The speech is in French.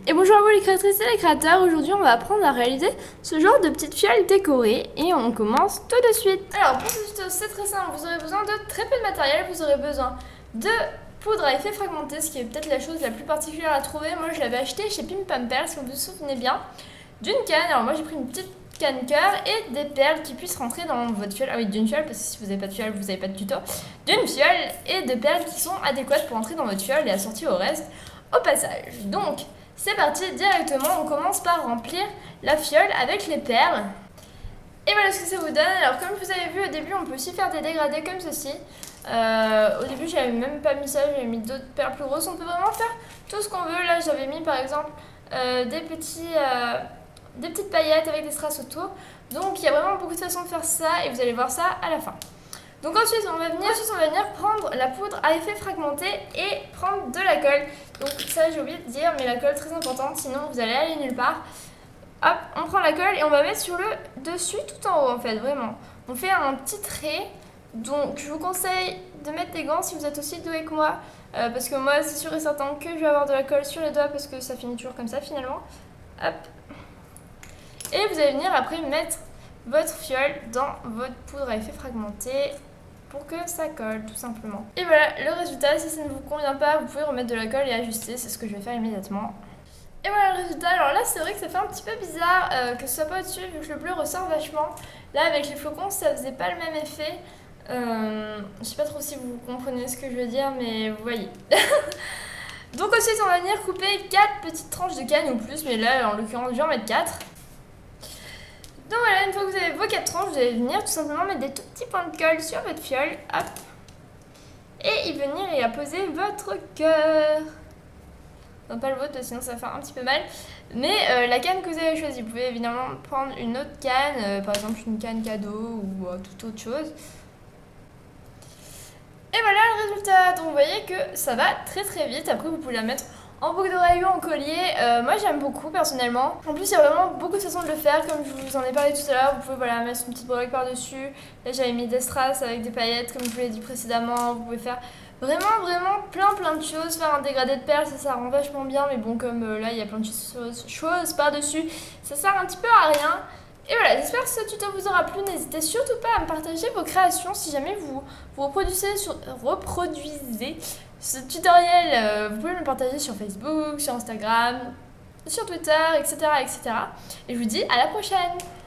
Et bonjour à vous les créatrices et les créateurs, aujourd'hui on va apprendre à réaliser ce genre de petites fioles décorées et on commence tout de suite. Alors pour ce tuto c'est très simple, vous aurez besoin de très peu de matériel, vous aurez besoin de poudre à effet fragmenté, ce qui est peut-être la chose la plus particulière à trouver. Moi je l'avais acheté chez Pim Pam Perles, si vous vous souvenez bien, d'une canne. Alors moi j'ai pris une petite canne cœur et des perles qui puissent rentrer dans votre fiole. Ah oui, d'une fiole, parce que si vous n'avez pas de fiole, vous n'avez pas de tuto. D'une fiole et de perles qui sont adéquates pour entrer dans votre fiole et assorties au reste au passage. Donc c'est parti, directement, on commence par remplir la fiole avec les perles. Et voilà ce que ça vous donne. Alors comme vous avez vu au début, on peut aussi faire des dégradés comme ceci. Au début, j'avais même pas mis ça, j'avais mis d'autres perles plus grosses. On peut vraiment faire tout ce qu'on veut. Là, j'avais mis par exemple des petites paillettes avec des strass autour. Donc il y a vraiment beaucoup de façons de faire ça et vous allez voir ça à la fin. Donc ensuite on va venir prendre la poudre à effet fragmenté et prendre de la colle. Donc ça j'ai oublié de dire, mais la colle très importante, sinon vous allez aller nulle part. Hop, on prend la colle et on va mettre sur le dessus tout en haut en fait, vraiment. On fait un petit trait, donc je vous conseille de mettre des gants si vous êtes aussi doué que moi. Parce que moi c'est sûr et certain que je vais avoir de la colle sur les doigts parce que ça finit toujours comme ça finalement. Hop. Et vous allez venir après mettre votre fiole dans votre poudre à effet fragmenté pour que ça colle tout simplement. Et voilà le résultat. Si ça ne vous convient pas, vous pouvez remettre de la colle et ajuster, c'est ce que je vais faire immédiatement. Et voilà le résultat. Alors là c'est vrai que ça fait un petit peu bizarre que ce soit pas au-dessus vu que le bleu ressort vachement. Là avec les flocons ça faisait pas le même effet. Je sais pas trop si vous comprenez ce que je veux dire, mais vous voyez. Donc ensuite on va venir couper 4 petites tranches de canne ou plus, mais là en l'occurrence je vais en mettre 4. Donc voilà, une fois que vous avez vos 4 tranches, vous allez venir tout simplement mettre des tout petits points de colle sur votre fiole, hop, et y venir et apposer votre cœur. Non, pas le vôtre, sinon ça va faire un petit peu mal. Mais la canne que vous avez choisie, vous pouvez évidemment prendre une autre canne, par exemple une canne cadeau ou toute autre chose. Et voilà le résultat. Donc vous voyez que ça va très très vite. Après vous pouvez la mettre en boucle d'oreille ou en collier. Moi j'aime beaucoup personnellement. En plus il y a vraiment beaucoup de façons de le faire. Comme je vous en ai parlé tout à l'heure, vous pouvez mettre une petite breloque par dessus. Là j'avais mis des strass avec des paillettes comme je vous l'ai dit précédemment. Vous pouvez faire vraiment plein de choses. Faire un dégradé de perles, ça rend vachement bien. Mais bon comme là il y a plein de choses par dessus, ça sert un petit peu à rien. Et voilà, j'espère que ce tuto vous aura plu. N'hésitez surtout pas à me partager vos créations si jamais vous reproduisez ce tutoriel. Vous pouvez me le partager sur Facebook, sur Instagram, sur Twitter, etc. Et je vous dis à la prochaine.